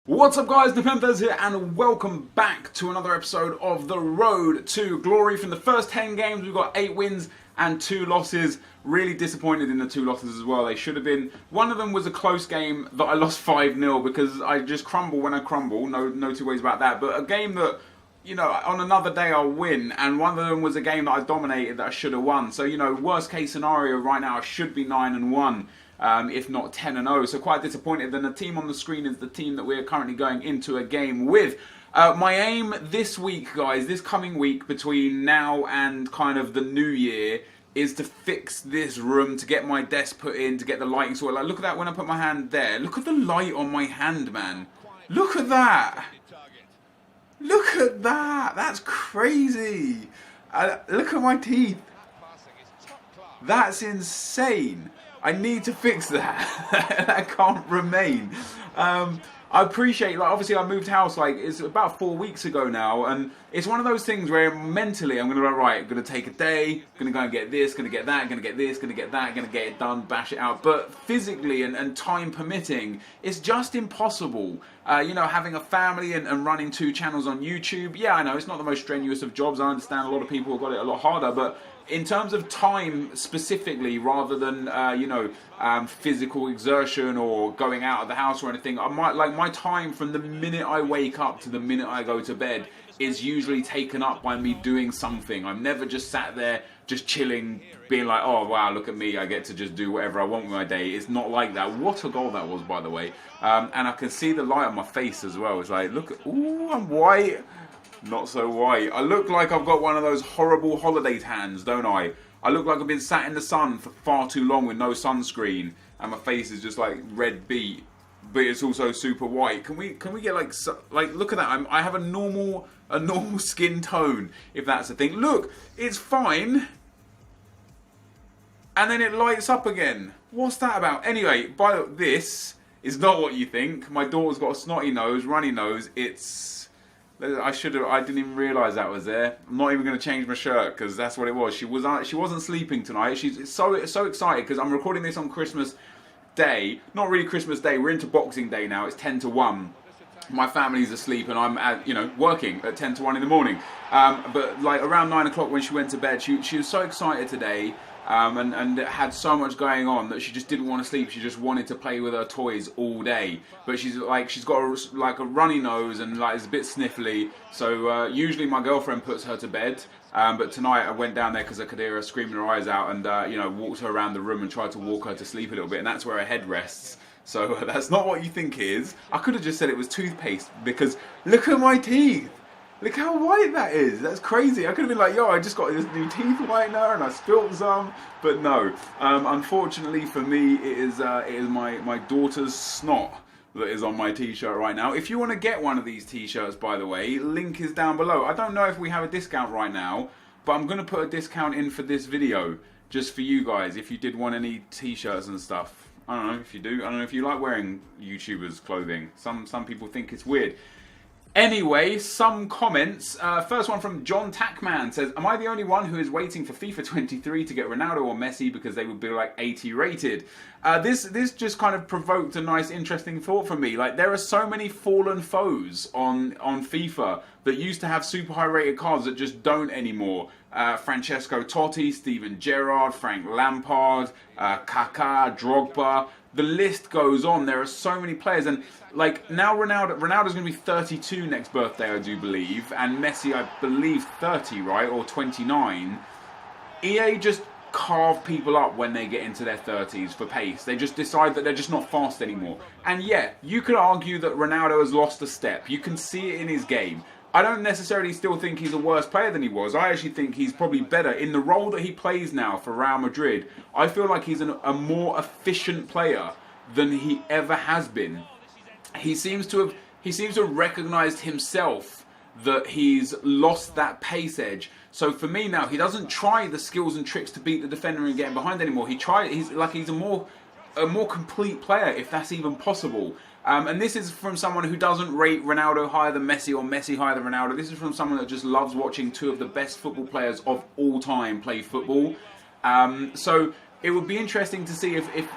What's up guys, NepentheZ here and welcome back to another episode of The Road to Glory. From the first 10 games we've got 8 wins and 2 losses. Really disappointed in the 2 losses as well. They should have been. One of them was a close game that I lost 5-0 because I just crumble when I crumble. No two ways about that. But a game that, you know, on another day I'll win, and one of them was a game that I dominated that I should have won. So, you know, worst case scenario right now I should be 9-1. If not 10-0, so quite disappointed. Then the team on the screen is the team that we're currently going into a game with. My aim this week, guys, this coming week between now and kind of the new year, is to fix this room, to get my desk put in, to get the lighting sorted. Like, look at that when I put my hand there. Look at the light on my hand, man. Look at that. Look at that. That's crazy. Look at my teeth. That's insane. I need to fix that. That can't remain. I appreciate, like, obviously I moved house, like, it's about 4 weeks ago now, and it's one of those things where mentally I'm going to be like, right, I'm going to take a day, going to go and get this, going to get that, going to get this, going to get that, going to get it done, bash it out. But physically and time permitting, it's just impossible. You know, having a family and running 2 channels on YouTube, yeah, I know, it's not the most strenuous of jobs. I understand a lot of people have got it a lot harder, but in terms of time specifically, rather than you know, physical exertion or going out of the house or anything, my time from the minute I wake up to the minute I go to bed is usually taken up by me doing something. I'm never just sat there just chilling, being like, oh wow, look at me, I get to just do whatever I want with my day. It's not like that. What a goal that was, by the way. And I can see the light on my face as well. It's like, look, ooh, I'm white. Not so white. I look like I've got one of those horrible holiday tans, don't I? I look like I've been sat in the sun for far too long with no sunscreen, and my face is just like red beet, but it's also super white. Can we get like look at that? I have a normal skin tone, if that's a thing. Look, it's fine, and then it lights up again. What's that about? Anyway, this is not what you think. My daughter's got a snotty nose, runny nose. I didn't even realise that was there. I'm not even going to change my shirt because that's what it was. She wasn't sleeping tonight. She's so excited because I'm recording this on Christmas Day. Not really Christmas Day. We're into Boxing Day now. It's 10 to 1. My family's asleep and I'm you know, working at 10 to 1 in the morning. But like around 9 o'clock when she went to bed, she was so excited today. And had so much going on that she just didn't want to sleep. She just wanted to play with her toys all day. But she's got a runny nose and like is a bit sniffly. So usually my girlfriend puts her to bed. But tonight I went down there because I could hear her screaming her eyes out and you know, walked her around the room and tried to walk her to sleep a little bit. And that's where her head rests. So that's not what you think it is. I could have just said it was toothpaste because look at my teeth. Look how white that is. That's crazy. I could have been like, yo, I just got this new teeth whitener and I spilt some. But no. Unfortunately for me, it is my daughter's snot that is on my t-shirt right now. If you want to get one of these t-shirts, by the way, link is down below. I don't know if we have a discount right now, but I'm going to put a discount in for this video just for you guys if you did want any t-shirts and stuff. I don't know if you do. I don't know if you like wearing YouTubers' clothing. Some people think it's weird. Anyway, some comments. First one from John Tackman says, am I the only one who is waiting for FIFA 23 to get Ronaldo or Messi because they would be like 80 rated? This just kind of provoked a nice interesting thought for me. Like, there are so many fallen foes on FIFA that used to have super high rated cards that just don't anymore. Francesco Totti, Steven Gerrard, Frank Lampard, Kaká, Drogba. The list goes on. There are so many players, and like now Ronaldo's going to be 32 next birthday, I do believe, and Messi, I believe, 30, right, or 29. EA just carve people up when they get into their 30s for pace. They just decide that they're just not fast anymore. And yeah, you could argue that Ronaldo has lost a step. You can see it in his game. I don't necessarily still think he's a worse player than he was. I actually think he's probably better. In the role that he plays now for Real Madrid, I feel like he's a more efficient player than he ever has been. He seems to have recognised himself that he's lost that pace edge. So for me now, he doesn't try the skills and tricks to beat the defender and get him behind anymore. He's a more complete player, if that's even possible. And this is from someone who doesn't rate Ronaldo higher than Messi or Messi higher than Ronaldo. This is from someone that just loves watching 2 of the best football players of all time play football. So it would be interesting to see if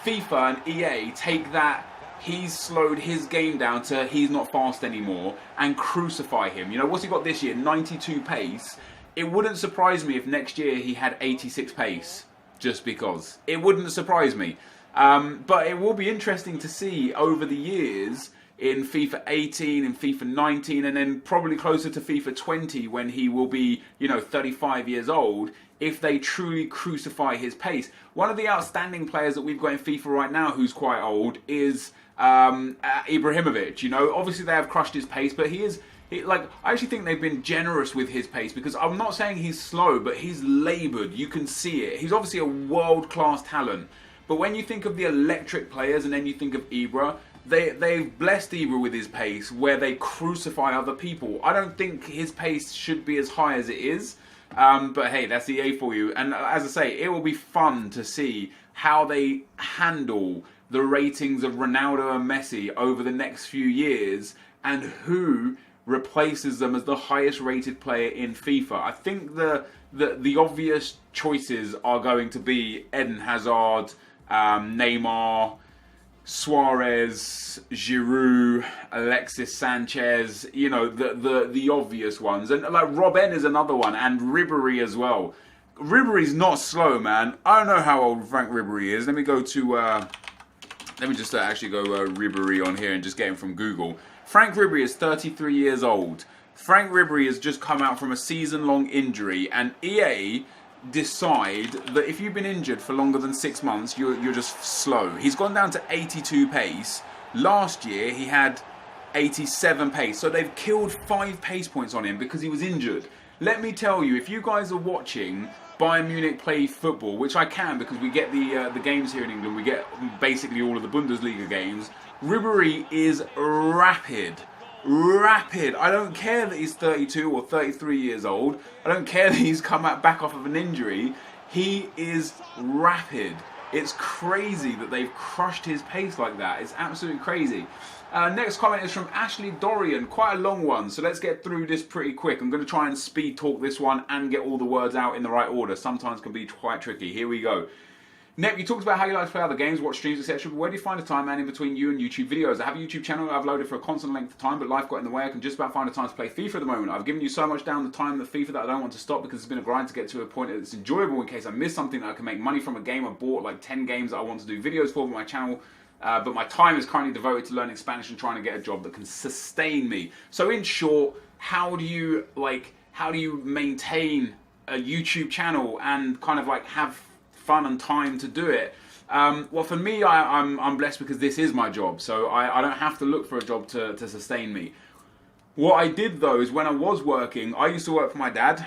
FIFA and EA take that he's slowed his game down to he's not fast anymore and crucify him. You know, what's he got this year? 92 pace. It wouldn't surprise me if next year he had 86 pace, just because. It wouldn't surprise me. But it will be interesting to see over the years in FIFA 18, in FIFA 19, and then probably closer to FIFA 20 when he will be, you know, 35 years old, if they truly crucify his pace. One of the outstanding players that we've got in FIFA right now who's quite old is Ibrahimovic. You know, obviously they have crushed his pace, but I actually think they've been generous with his pace, because I'm not saying he's slow, but he's laboured. You can see it. He's obviously a world-class talent. But when you think of the electric players and then you think of Ibra, they've blessed Ibra with his pace where they crucify other people. I don't think his pace should be as high as it is. But hey, that's EA for you. And as I say, it will be fun to see how they handle the ratings of Ronaldo and Messi over the next few years and who replaces them as the highest rated player in FIFA. I think the obvious choices are going to be Eden Hazard, Neymar, Suarez, Giroud, Alexis Sanchez, you know, the obvious ones. And like Robben is another one, and Ribéry as well. Ribéry's not slow, man. I don't know how old Frank Ribéry is. Let me go to let me just actually go Ribéry on here and just get him from Google. Frank Ribéry is 33 years old. Frank Ribéry has just come out from a season-long injury, and EA decide that if you've been injured for longer than 6 months, you're just slow. He's gone down to 82 pace. Last year he had 87 pace, so they've killed 5 pace points on him because he was injured. Let me tell you, if you guys are watching Bayern Munich play football, which I can because we get the games here in England, we get basically all of the Bundesliga games, Ribéry is rapid. I don't care that he's 32 or 33 years old. I don't care that he's come back off of an injury. He is rapid. It's crazy that they've crushed his pace like that. It's absolutely crazy. Next comment is from Ashley Dorian, quite a long one, so let's get through this pretty quick. I'm going to try and speed talk this one and get all the words out in the right order. Sometimes can be quite tricky. Here we go. Nep, you talked about how you like to play other games, watch streams, etc. But where do you find the time, man, in between you and YouTube videos? I have a YouTube channel I've loaded for a constant length of time, but life got in the way. I can just about find the time to play FIFA at the moment. I've given you so much down the time of FIFA that I don't want to stop because it's been a grind to get to a point that it's enjoyable in case I miss something that I can make money from. A game I bought, like 10 games that I want to do videos for my channel. But my time is currently devoted to learning Spanish and trying to get a job that can sustain me. So in short, how do you maintain a YouTube channel and kind of like have fun and time to do it? Well, for me, I'm blessed because this is my job, so I don't have to look for a job to sustain me. What I did though is when I was working, I used to work for my dad.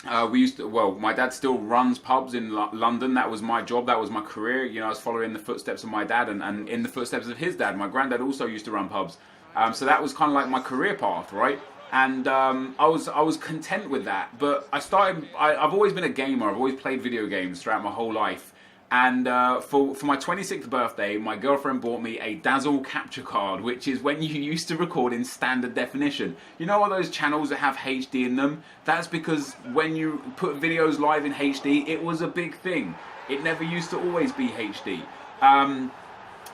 My dad still runs pubs in London. That was my job, that was my career. You know, I was following the footsteps of my dad and in the footsteps of his dad. My granddad also used to run pubs. So that was kind of like my career path, right? And I was content with that. But I've always been a gamer. I've always played video games throughout my whole life. And for my 26th birthday, my girlfriend bought me a Dazzle capture card, which is when you used to record in standard definition. You know all those channels that have HD in them? That's because when you put videos live in HD, it was a big thing. It never used to always be HD.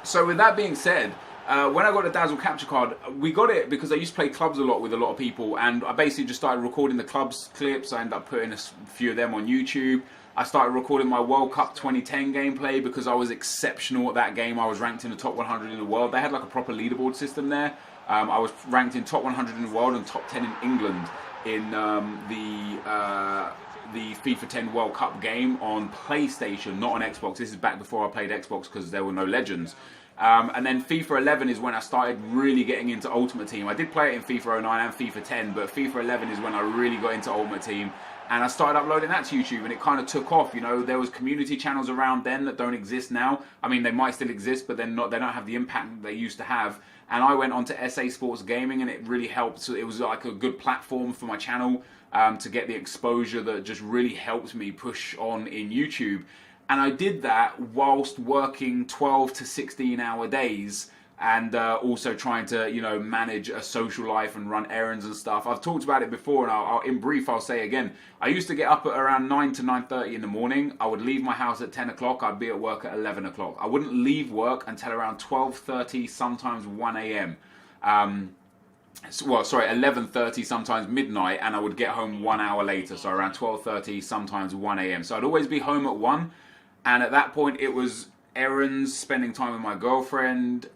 So with that being said, when I got a Dazzle capture card, we got it because I used to play clubs a lot with a lot of people, and I basically just started recording the clubs clips. I ended up putting a few of them on YouTube. I started recording my World Cup 2010 gameplay because I was exceptional at that game. I was ranked in the top 100 in the world. They had like a proper leaderboard system there. I was ranked in top 100 in the world and top 10 in England in the FIFA 10 World Cup game on PlayStation, not on Xbox. This is back before I played Xbox because there were no legends. And then FIFA 11 is when I started really getting into Ultimate Team. I did play it in FIFA 09 and FIFA 10, but FIFA 11 is when I really got into Ultimate Team. And I started uploading that to YouTube, and it kind of took off. You know, there was community channels around then that don't exist now. I mean, they might still exist, but they don't have the impact that they used to have. And I went on to SA Sports Gaming, and it really helped. So it was like a good platform for my channel to get the exposure that just really helped me push on in YouTube. And I did that whilst working 12 to 16 hour days and also trying to, you know, manage a social life and run errands and stuff. I've talked about it before, and in brief, I'll say again. I used to get up at around 9 to 9:30 in the morning. I would leave my house at 10 o'clock. I'd be at work at 11 o'clock. I wouldn't leave work until around 12:30, sometimes 1 a.m. Well, sorry, 11:30, sometimes midnight, and I would get home 1 hour later, so around 12:30, sometimes 1 a.m. So I'd always be home at 1, and at that point it was errands, spending time with my girlfriend,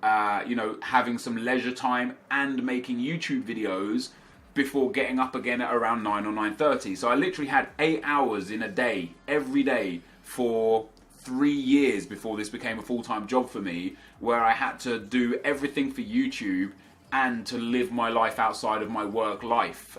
you know, having some leisure time, and making YouTube videos before getting up again at around 9 or 9:30. So I literally had 8 hours in a day, every day, for 3 years before this became a full-time job for me, where I had to do everything for YouTube and to live my life outside of my work life.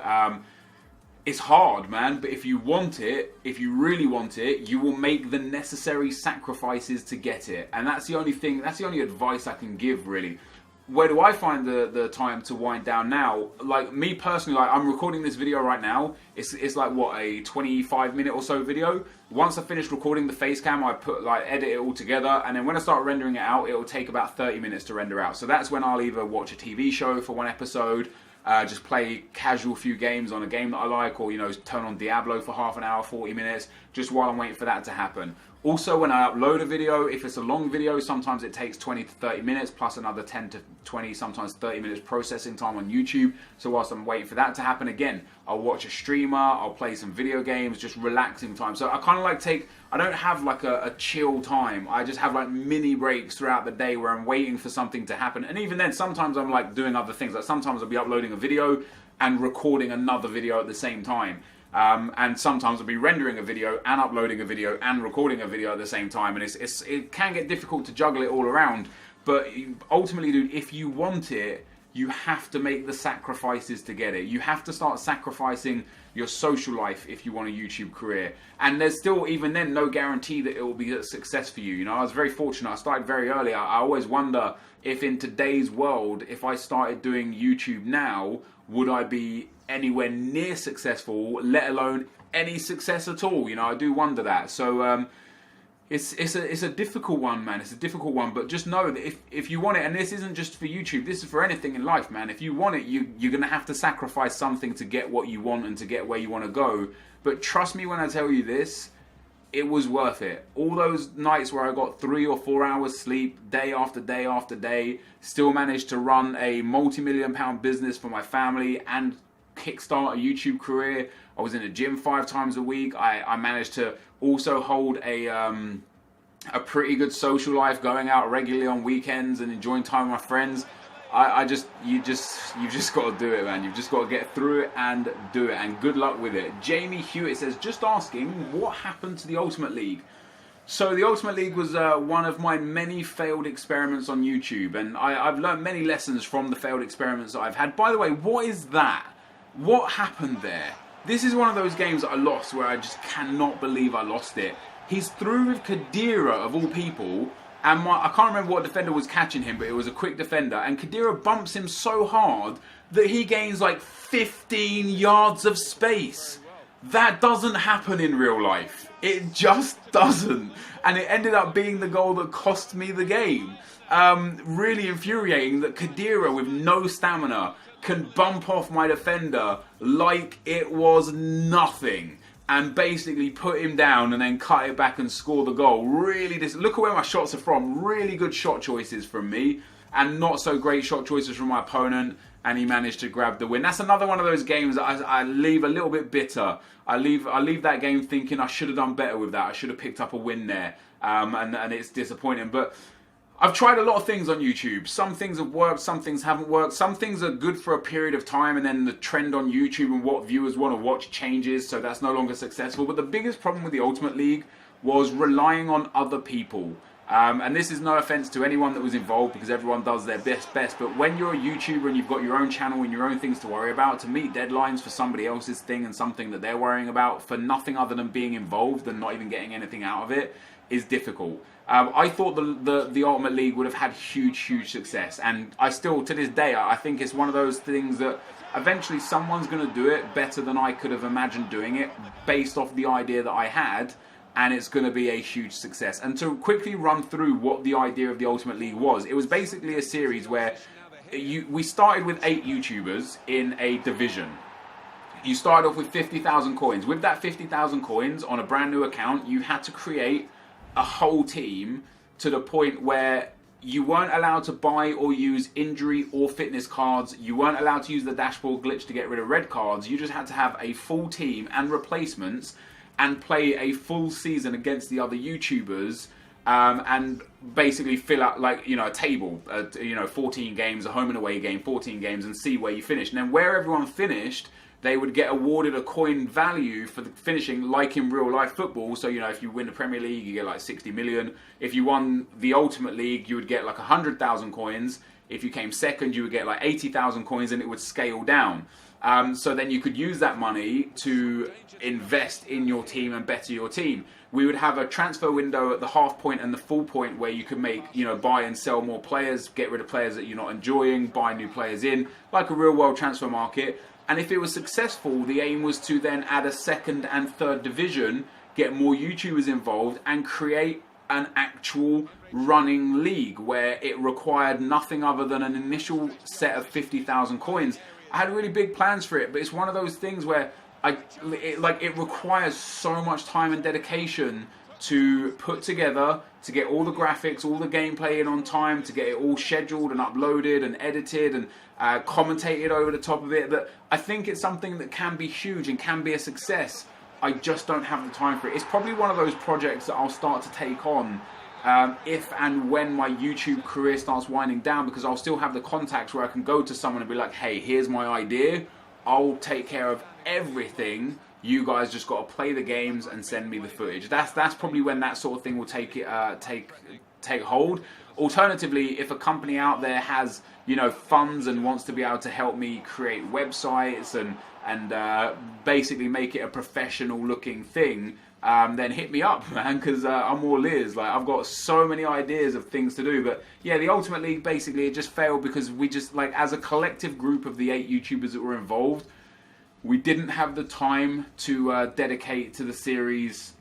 It's hard, man, but if you want it, if you really want it, you will make the necessary sacrifices to get it. And that's the only thing, that's the only advice I can give, really. Where do I find the time to wind down now? Like, me personally, like, I'm recording this video right now. It's like, what, a 25-minute or so video? Once I finish recording the face cam, I edit it all together, and then when I start rendering it out, it'll take about 30 minutes to render out. So that's when I'll either watch a TV show for one episode, just play casual few games on a game that I like, or, you know, turn on Diablo for half an hour, 40 minutes, just while I'm waiting for that to happen. Also, when I upload a video, if it's a long video, sometimes it takes 20 to 30 minutes, plus another 10 to 20, sometimes 30 minutes processing time on YouTube. So whilst I'm waiting for that to happen, again, I'll watch a streamer, I'll play some video games, just relaxing time. So I kind of like I don't have like a chill time. I just have like mini breaks throughout the day where I'm waiting for something to happen. And even then, sometimes I'm like doing other things. Like sometimes I'll be uploading a video and recording another video at the same time. And sometimes I'll be rendering a video and uploading a video and recording a video at the same time, and it can get difficult to juggle it all around. But ultimately, dude, if you want it, you have to make the sacrifices to get it. You have to start sacrificing your social life if you want a YouTube career. And there's still, even then, no guarantee that it will be a success for you. You know, I was very fortunate. I started very early. I always wonder if in today's world, if I started doing YouTube now, would I be anywhere near successful, let alone any success at all? You know, I do wonder that. So it's a difficult one, man. It's a difficult one, but just know that if you want it, and this isn't just for YouTube, this is for anything in life, man. If you want it, you're gonna have to sacrifice something to get what you want and to get where you want to go. But trust me when I tell you this, it was worth it. All those nights where I got 3 or 4 hours sleep, day after day after day, still managed to run a multi-million-pound business for my family and kickstart a YouTube career. I was in the gym 5 times a week. I managed to also hold a pretty good social life, going out regularly on weekends and enjoying time with my friends. You've just got to do it, man. You've just got to get through it and do it, and good luck with it. Jamie Hewitt says, just asking, what happened to the Ultimate League? So the Ultimate League was one of my many failed experiments on YouTube, and I've learned many lessons from the failed experiments that I've had. By the way, what is that? What happened there? This is one of those games that I lost where I just cannot believe I lost it. He's through with Kadira, of all people, and I can't remember what defender was catching him, but it was a quick defender, and Kadira bumps him so hard that he gains like 15 yards of space. That doesn't happen in real life. It just doesn't. And it ended up being the goal that cost me the game. Really infuriating that Kadira, with no stamina, can bump off my defender like it was nothing and basically put him down and then cut it back and score the goal. Really, look at where my shots are from. Really good shot choices from me and not so great shot choices from my opponent, and he managed to grab the win. That's another one of those games that I leave a little bit bitter. I leave that game thinking I should have done better with that. I should have picked up a win there, and it's disappointing. But I've tried a lot of things on YouTube. Some things have worked, some things haven't worked. Some things are good for a period of time, and then the trend on YouTube and what viewers want to watch changes, so that's no longer successful. But the biggest problem with the Ultimate League was relying on other people. And this is no offense to anyone that was involved, because everyone does their best. But when you're a YouTuber and you've got your own channel and your own things to worry about, to meet deadlines for somebody else's thing and something that they're worrying about for nothing other than being involved and not even getting anything out of it is difficult. I thought the Ultimate League would have had huge success, and I still, to this day, I think it's one of those things that eventually someone's going to do it better than I could have imagined doing it, based off the idea that I had. and it's going to be a huge success. And to quickly run through what the idea of the Ultimate League was, it was basically a series where we started with 8 YouTubers in a division. You started off with 50,000 coins. With that 50,000 coins on a brand new account, you had to create a whole team to the point where you weren't allowed to buy or use injury or fitness cards. You weren't allowed to use the dashboard glitch to get rid of red cards. You just had to have a full team and replacements and play a full season against the other YouTubers, and basically fill out like, you know, a table, 14 games, a home and away game, 14 games, and see where you finish. And then where everyone finished, they would get awarded a coin value for the finishing, like in real life football. So, you know, if you win the Premier League, you get like 60 million. If you won the Ultimate League, you would get like 100,000 coins. If you came second, you would get like 80,000 coins, and it would scale down. So then you could use that money to invest in your team and better your team. We would have a transfer window at the half point and the full point where you could make, you know, buy and sell more players, get rid of players that you're not enjoying, buy new players in, like a real world transfer market. And if it was successful, the aim was to then add a second and third division, get more YouTubers involved, and create an actual running league where it required nothing other than an initial set of 50,000 coins. I had really big plans for it, but it's one of those things where it requires so much time and dedication to put together, to get all the graphics, all the gameplay in on time, to get it all scheduled and uploaded and edited and commentated over the top of it. But I think it's something that can be huge and can be a success. I just don't have the time for it. It's probably one of those projects that I'll start to take on if and when my YouTube career starts winding down, because I'll still have the contacts where I can go to someone and be like, hey, here's my idea. I'll take care of everything. You guys just got to play the games and send me the footage. That's probably when that sort of thing will take hold. Alternatively, if a company out there has, you know, funds and wants to be able to help me create websites and basically make it a professional looking thing, then hit me up, man, because I'm all ears. Like, I've got so many ideas of things to do. But yeah, the Ultimate League, basically, it just failed because we just, like, as a collective group of the 8 YouTubers that were involved, we didn't have the time to dedicate to the series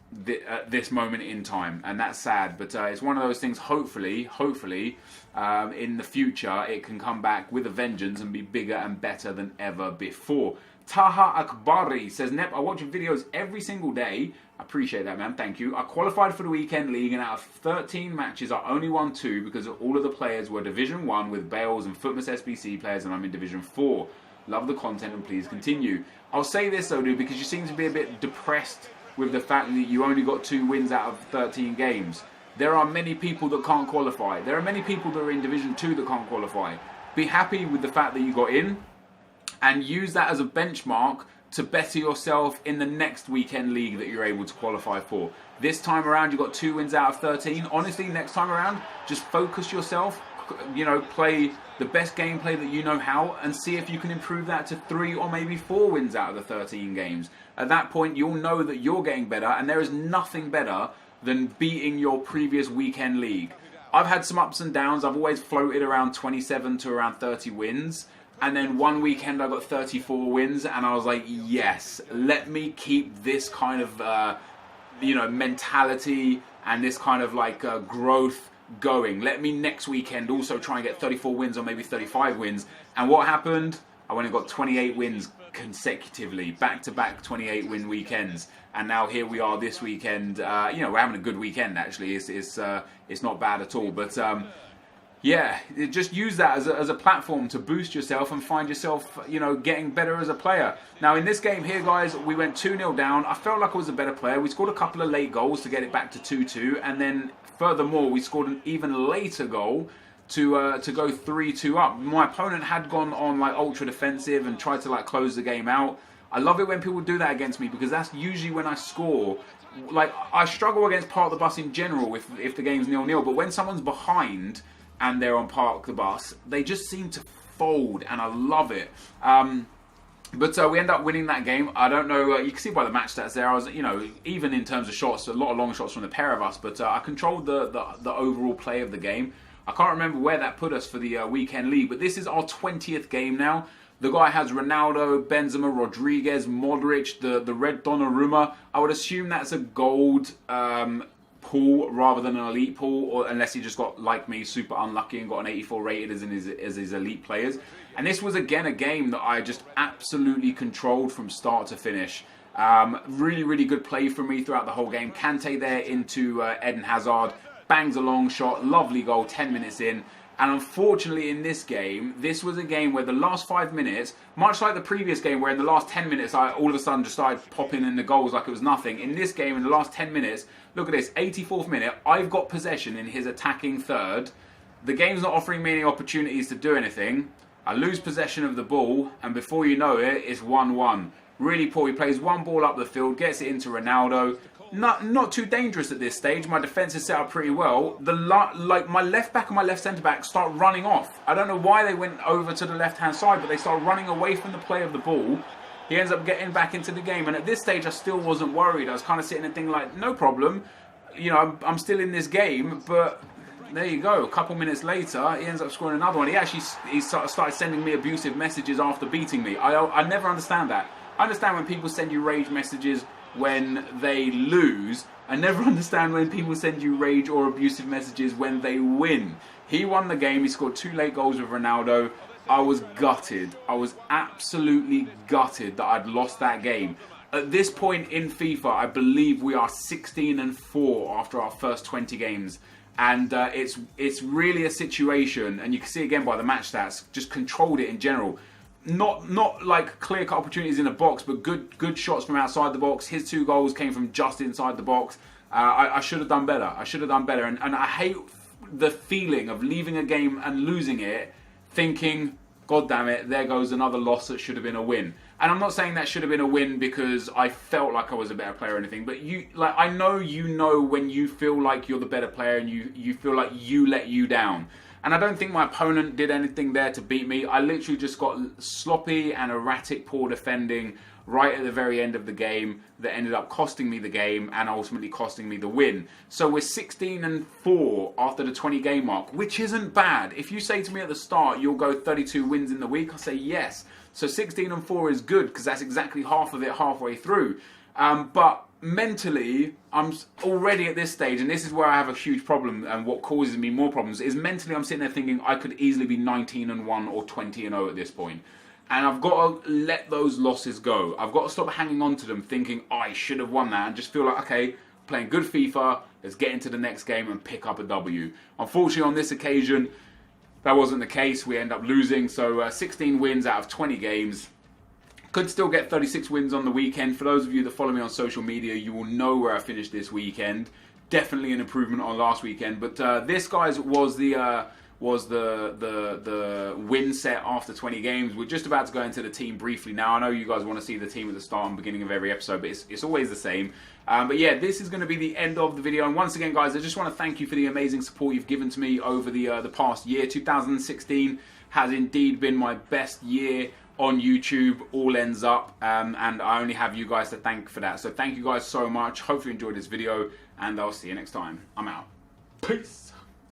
at this moment in time, and that's sad. But it's one of those things. Hopefully, in the future, it can come back with a vengeance and be bigger and better than ever before. Taha Akbari says, Nep, I watch your videos every single day. I appreciate that, man. Thank you. I qualified for the weekend league, and out of 13 matches, I only won 2 because all of the players were Division 1 with Bales and Footmas SBC players, and I'm in Division 4. Love the content, and please continue. I'll say this, though, dude, because you seem to be a bit depressed with the fact that you only got 2 wins out of 13 games. There are many people that can't qualify. There are many people that are in Division 2 that can't qualify. Be happy with the fact that you got in, and use that as a benchmark to better yourself in the next weekend league that you're able to qualify for. This time around, you got 2 wins out of 13. Honestly, next time around, just focus yourself, you know, play the best gameplay that you know how, and see if you can improve that to 3 or maybe 4 wins out of the 13 games. At that point, you'll know that you're getting better, and there is nothing better than beating your previous weekend league. I've had some ups and downs. I've always floated around 27 to around 30 wins. And then one weekend I got 34 wins, and I was like, yes, let me keep this kind of, mentality and this kind of like growth going. Let me next weekend also try and get 34 wins or maybe 35 wins. And what happened? I went and got 28 wins consecutively, back-to-back 28-win weekends. And now here we are this weekend. We're having a good weekend, actually. It's not bad at all. But yeah, just use that as a platform to boost yourself and find yourself, getting better as a player. Now, in this game here, guys, we went 2-0 down. I felt like I was a better player. We scored a couple of late goals to get it back to 2-2. And then, furthermore, we scored an even later goal to go 3-2 up. My opponent had gone on like ultra defensive and tried to like close the game out. I love it when people do that against me, because that's usually when I score. Like, I struggle against Park the Bus in general if the game's 0-0, but when someone's behind and they're on Park the Bus, they just seem to fold, and I love it. But we end up winning that game. I don't know, you can see by the match stats there, I was, even in terms of shots, a lot of long shots from the pair of us, but I controlled the overall play of the game. I can't remember where that put us for the weekend league, but this is our 20th game now. The guy has Ronaldo, Benzema, Rodriguez, Modric, the red Donnarumma. I would assume that's a gold pool rather than an elite pool, or unless he just got, like me, super unlucky and got an 84 rated as his elite players. And this was again a game that I just absolutely controlled from start to finish. Really, really good play from me throughout the whole game. Kante there into Eden Hazard, bangs a long shot, lovely goal, 10 minutes in. And unfortunately in this game, this was a game where the last 5 minutes, much like the previous game where in the last 10 minutes I all of a sudden just started popping in the goals like it was nothing. In this game, in the last 10 minutes, look at this, 84th minute, I've got possession in his attacking third. The game's not offering me any opportunities to do anything. I lose possession of the ball, and before you know it, it's 1-1. Really poor. He plays one ball up the field, gets it into Ronaldo. Not too dangerous at this stage. My defence is set up pretty well. Like my left back and my left centre back start running off. I don't know why they went over to the left hand side, but they start running away from the play of the ball. He ends up getting back into the game, and at this stage I still wasn't worried. I was kind of sitting and thinking like, no problem, you know, I'm still in this game. But there you go. A couple minutes later, he ends up scoring another one. He started sending me abusive messages after beating me. I never understand that. I understand when people send you rage messages when they lose. I never understand when people send you rage or abusive messages when they win. He won the game. He scored 2 late goals with Ronaldo. I was gutted. I was absolutely gutted that I'd lost that game. At this point in FIFA, I believe we are 16-4 after our first 20 games. And it's really a situation, and you can see again by the match stats, just controlled it in general. Not like clear-cut opportunities in the box, but good shots from outside the box. His 2 goals came from just inside the box. I should have done better. I should have done better. And I hate the feeling of leaving a game and losing it, thinking, God damn it, there goes another loss that should have been a win. And I'm not saying that should have been a win because I felt like I was a better player or anything, but I know you know when you feel like you're the better player and you feel like you let you down. And I don't think my opponent did anything there to beat me. I literally just got sloppy and erratic, poor defending right at the very end of the game that ended up costing me the game and ultimately costing me the win. So we're 16-4 after the 20 game mark, which isn't bad. If you say to me at the start, you'll go 32 wins in the week, I'll say yes. So 16-4 is good because that's exactly half of it halfway through. But mentally, I'm already at this stage, and this is where I have a huge problem, and what causes me more problems is mentally I'm sitting there thinking I could easily be 19-1 or 20-0 at this point. And I've got to let those losses go. I've got to stop hanging on to them thinking, oh, I should have won that, and just feel like, okay, playing good FIFA, let's get into the next game and pick up a W. Unfortunately, on this occasion, that wasn't the case. We end up losing, so 16 wins out of 20 games. Could still get 36 wins on the weekend. For those of you that follow me on social media, you will know where I finished this weekend. Definitely an improvement on last weekend. But this, guys, was the win set after 20 games. We're just about to go into the team briefly now. I know you guys want to see the team at the start and beginning of every episode, but it's always the same. But yeah, this is going to be the end of the video. And once again, guys, I just want to thank you for the amazing support you've given to me over the past year. 2016 has indeed been my best year on YouTube, all ends up, and I only have you guys to thank for that. So thank you guys so much. Hopefully you enjoyed this video, and I'll see you next time. I'm out. Peace.